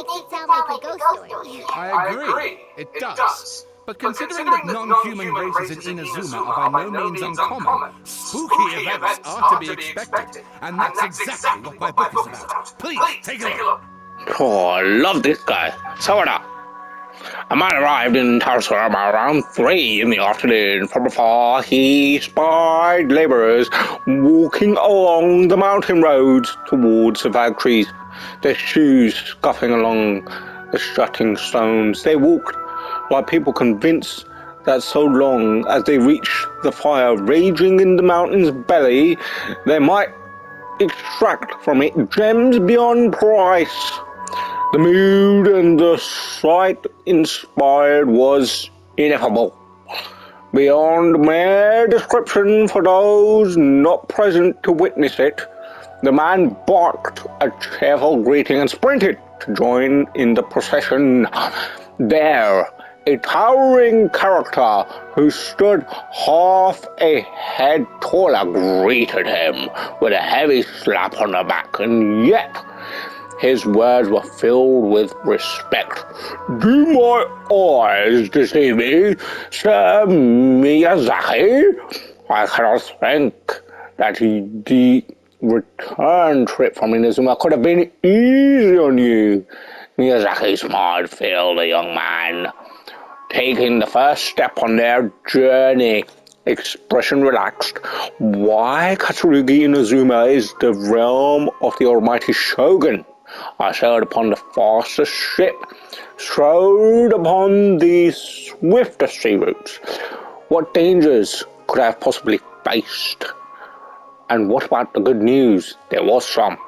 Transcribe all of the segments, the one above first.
makes it sound like a ghost story. I agree. It does. But considering that non-human races in Inazuma are by no means uncommon, spooky events are to be expected. And that's exactly what my book is about. Please, take a look. Oh, I love this guy. Sawada. A man arrived in Tarasarama around 3 in the afternoon. From afar, he spied labourers walking along the mountain roads towards the factories, their shoes scuffing along the jutting stones. They walked like people convinced that so long as they reached the fire raging in the mountain's belly, they might extract from it gems beyond price. The mood and the sight inspired was ineffable, beyond mere description for those not present to witness it. The man barked a cheerful greeting and sprinted to join in the procession. There, a towering character who stood half a head taller greeted him with a heavy slap on the back, and yet his words were filled with respect. Do my eyes deceive me, Sir Miyazaki? I cannot think that the return trip from Inazuma could have been easy on you. Miyazaki smiled, filled the young man, taking the first step on their journey. Expression relaxed. Why Katsurugi Inazuma is the realm of the almighty Shogun. I sailed upon the fastest ship, strode upon the swiftest sea routes. What dangers could I have possibly faced? And what about the good news? There was some,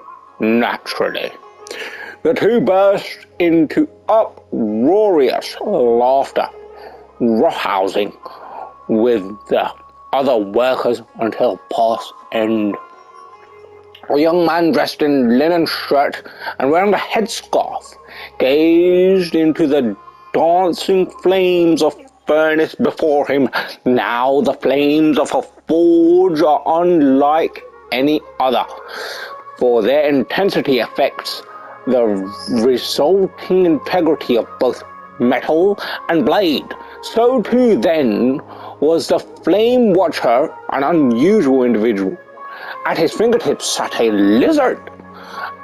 naturally. The two burst into uproarious laughter, roughhousing with the other workers until past end. A young man dressed in linen shirt and wearing a headscarf gazed into the dancing flames of furnace before him. Now the flames of a forge are unlike any other, for their intensity affects the resulting integrity of both metal and blade. So too then was the Flame Watcher an unusual individual. At his fingertips sat a lizard,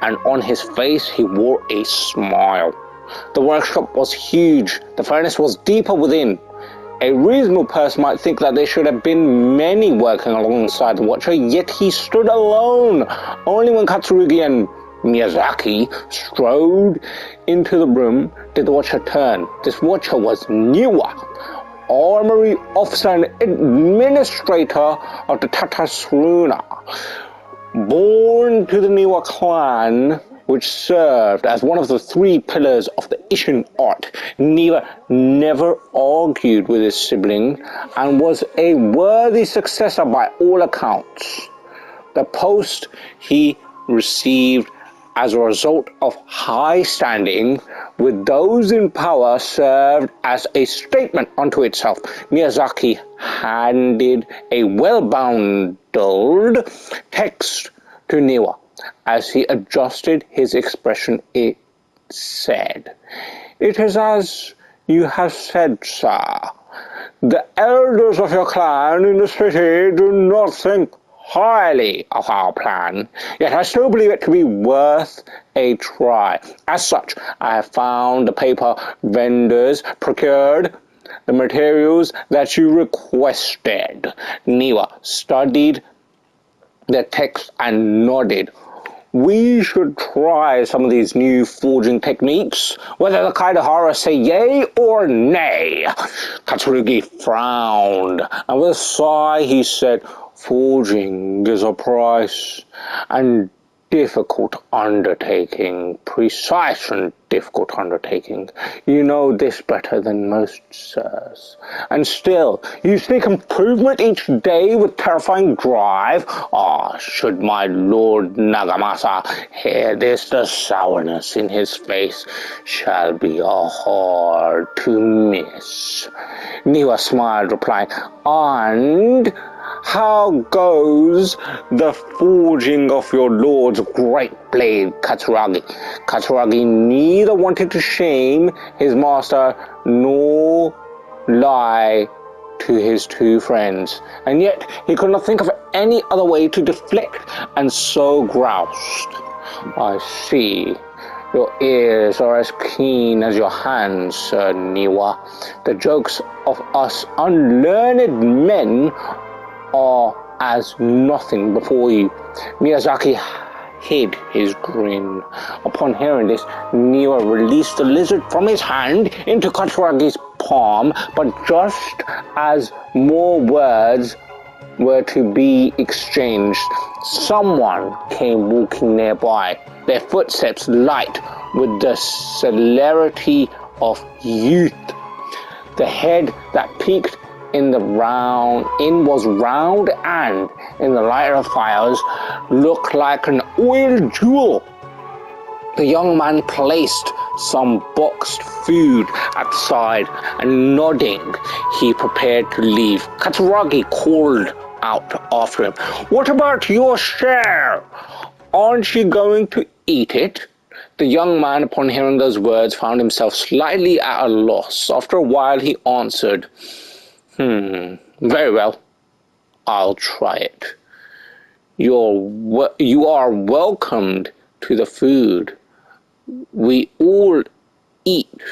and on his face he wore a smile. The workshop was huge, the furnace was deeper within. A reasonable person might think that there should have been many working alongside the Watcher, yet he stood alone. Only when Katsurugi and Miyazaki strode into the room did the Watcher turn. This Watcher was Niwa, armory officer and administrator of the Tatasruna. Born to the Niwa clan, which served as one of the 3 pillars of the Ishin art, Niwa never argued with his sibling and was a worthy successor by all accounts. The post he received as a result of high standing with those in power served as a statement unto itself. Miyazaki handed a well-bundled text to Niwa. As he adjusted his expression, it said, "It is as you have said, sir. The elders of your clan in the city do not think highly of our plan, yet I still believe it to be worth a try. As such, I have found the paper vendors, procured the materials that you requested." Niwa studied the text and nodded. "We should try some of these new forging techniques, whether the Kaidahara say yay or nay." Katsurugi frowned, and with a sigh he said, "Forging is a precise and difficult undertaking. You know this better than most, sirs. And still, you seek improvement each day with terrifying drive. Should my Lord Nagamasa hear this, the sourness in his face shall be hard to miss." Niwa smiled, replying, "And how goes the forging of your lord's great blade, Katsuragi? Katsuragi neither wanted to shame his master nor lie to his two friends, and yet he could not think of any other way to deflect, and so groused. I see. Your ears are as keen as your hands, Sir Niwa. The jokes of us unlearned men are as nothing before you. Miyazaki hid his grin. Upon hearing this, Niwa released the lizard from his hand into Katsuragi's palm, but just as more words were to be exchanged, someone came walking nearby, their footsteps light with the celerity of youth. The head that peeked in was round, and in the light of fires looked like an oil jewel. The young man placed some boxed food at the side, and nodding, he prepared to leave. Katsuragi called out after him, "What about your share? Aren't you going to eat it?" The young man, upon hearing those words, found himself slightly at a loss. After a while he answered, "Very well, I'll try it. You are welcomed to the food. We all eat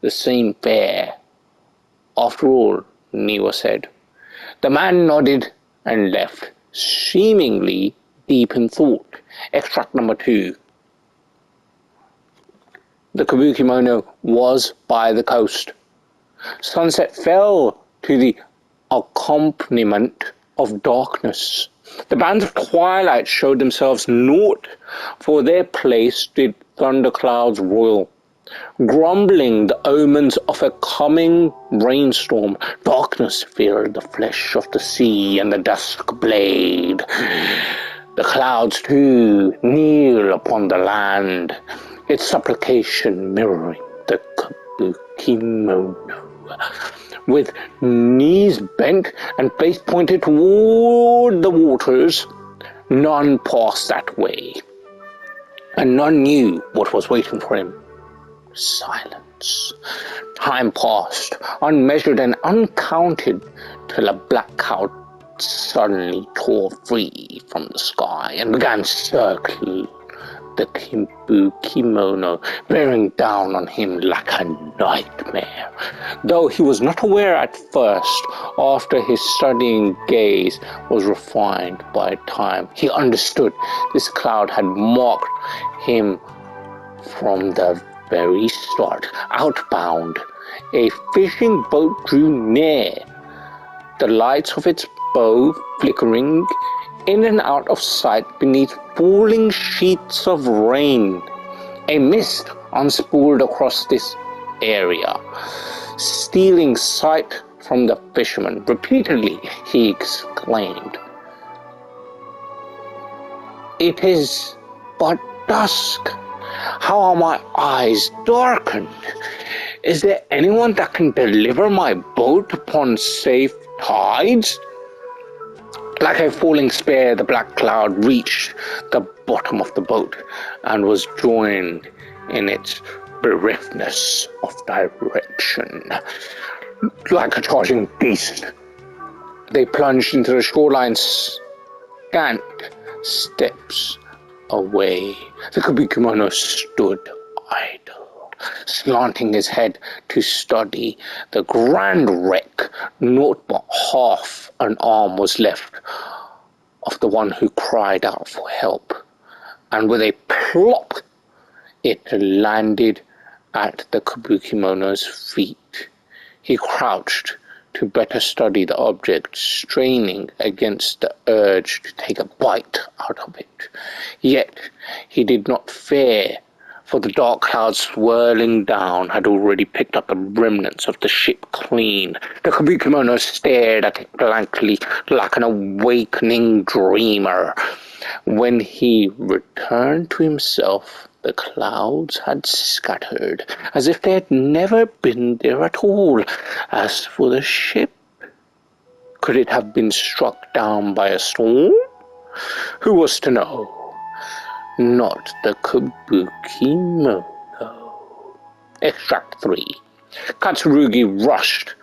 the same fare. After all," Niwa said. The man nodded and left, seemingly deep in thought. Extract number 2. The Kabukimono was by the coast. Sunset fell to the accompaniment of darkness. The bands of twilight showed themselves naught, for their place did thunderclouds roil, grumbling the omens of a coming rainstorm. Darkness filled the flesh of the sea, and the dusk blade. The clouds too kneel upon the land, its supplication mirroring the Kabukimono. With knees bent and face pointed toward the waters, none passed that way, and none knew what was waiting for him. Silence. Time passed, unmeasured and uncounted, till a black cloud suddenly tore free from the sky and began circling the Kabukimono, bearing down on him like a nightmare. Though he was not aware at first, after his studying gaze was refined by time, he understood this cloud had marked him from the very start. Outbound, a fishing boat drew near, the lights of its bow flickering in and out of sight beneath falling sheets of rain. A mist unspooled across this area, stealing sight from the fisherman. Repeatedly he exclaimed, "It is but dusk. How are my eyes darkened? Is there anyone that can deliver my boat upon safe tides?" Like a falling spear, the black cloud reached the bottom of the boat and was joined in its bereftness of direction. Like a charging beast, they plunged into the shoreline scant steps away. The Kabukimono stood idle, slanting his head to study the grand wreck. Naught but half an arm was left of the one who cried out for help, and with a plop it landed at the Kabukimono's feet. He crouched to better study the object, straining against the urge to take a bite out of it. Yet he did not fare, for the dark clouds swirling down had already picked up the remnants of the ship clean. The Kabukimono stared at it blankly, like an awakening dreamer. When he returned to himself, the clouds had scattered, as if they had never been there at all. As for the ship, Could it have been struck down by a storm? Who was to know? Not the Kabuki Mono. Extract 3. Katsurugi rushed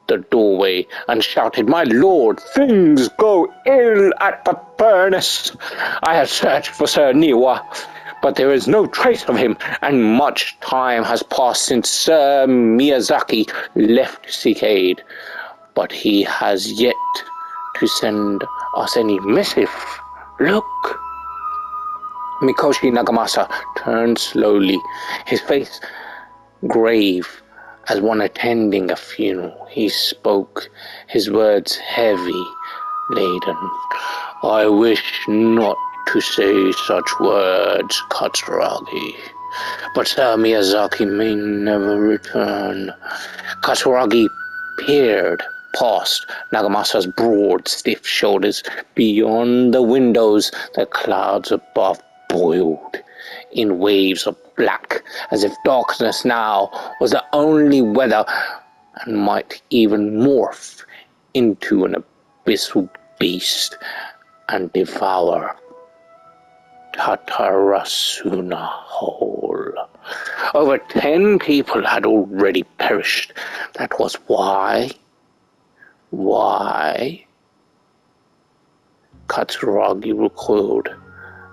the doorway and shouted, "My lord, things go ill at the furnace. I have searched for Sir Niwa, but there is no trace of him, and much time has passed since Sir Miyazaki left to seek aid. But he has yet to send us any missive. Look." Mikoshi Nagamasa turned slowly, his face grave as one attending a funeral. He spoke, his words heavy laden. "I wish not to say such words, Katsuragi, but Sir Miyazaki may never return." Katsuragi peered past Nagamasa's broad, stiff shoulders. Beyond the windows, the clouds above boiled in waves of black, as if darkness now was the only weather, and might even morph into an abyssal beast and devour Tatarasuna whole. Over 10 people had already perished. That was why Katsuragi recoiled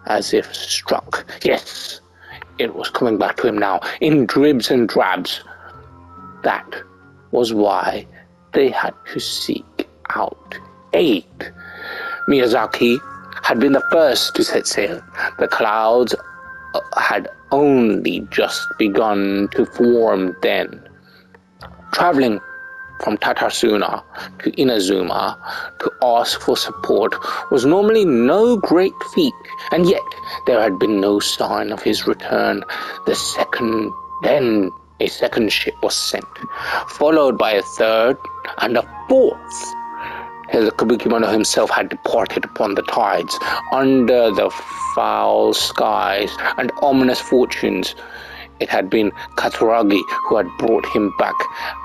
as if struck. Yes, it was coming back to him now, in dribs and drabs. That was why they had to seek out aid. Miyazaki had been the first to set sail. The clouds had only just begun to form then. Traveling from Tatarasuna to Inazuma to ask for support was normally no great feat, and yet there had been no sign of his return. Then a second ship was sent, followed by a third and a fourth. The Kabuki-mono himself had departed upon the tides, under the foul skies and ominous fortunes. It had been Katsuragi who had brought him back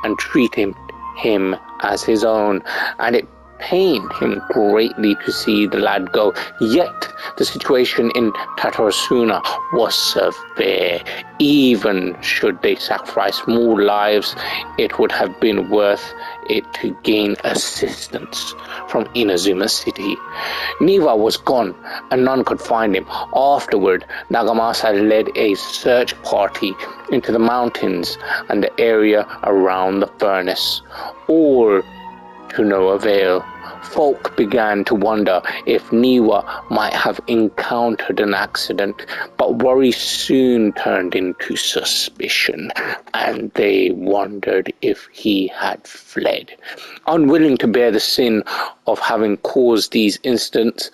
and treated him as his own, and it pained him greatly to see the lad go. Yet the situation in Tatarasuna was severe. Even should they sacrifice more lives, it would have been worth it to gain assistance from Inazuma City. Niwa was gone, and none could find him. Afterward, Nagamasa led a search party into the mountains and the area around the furnace, all to no avail. Folk began to wonder if Niwa might have encountered an accident, but worry soon turned into suspicion, and they wondered if he had fled. Unwilling to bear the sin of having caused these incidents,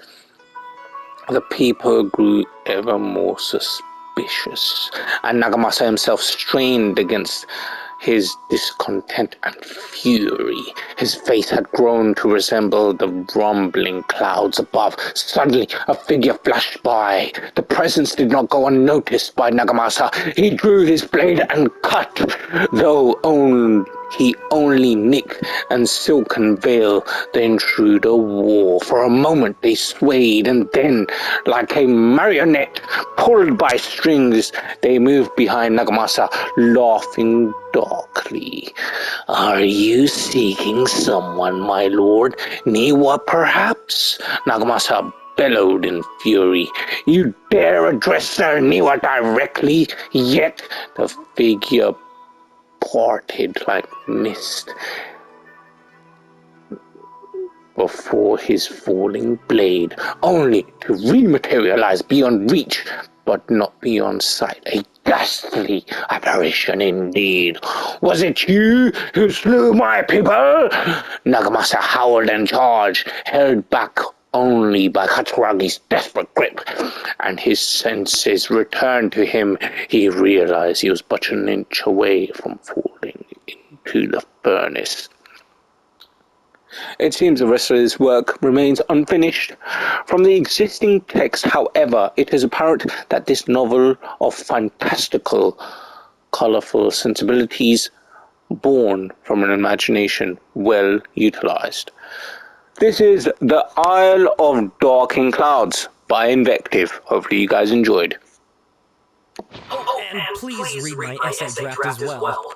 the people grew ever more suspicious, and Nagamasa himself strained against his discontent and fury. His face had grown to resemble the rumbling clouds above. Suddenly, a figure flashed by. The presence did not go unnoticed by Nagamasa. He drew his blade and cut, though he only nicked and silken veil the intruder wore. For a moment they swayed, and then, like a marionette pulled by strings, they moved behind Nagamasa, laughing darkly. "Are you seeking someone, my lord? Niwa, perhaps?" Nagamasa bellowed in fury. "You dare address Sir Niwa directly?" Yet the figure parted like mist before his falling blade, only to rematerialize beyond reach, but not beyond sight. A ghastly apparition indeed. "Was it you who slew my people?" Nagamasa howled and charged, held back only by Katsuragi's desperate grip, and his senses returned to him. He realized he was but an inch away from falling into the furnace. It seems the rest of this work remains unfinished. From the existing text, however, it is apparent that this novel of fantastical, colourful sensibilities, born from an imagination well utilized. This is The Isle of Darkling Clouds by Invective. Hopefully you guys enjoyed. Oh, and please read my essay draft as well.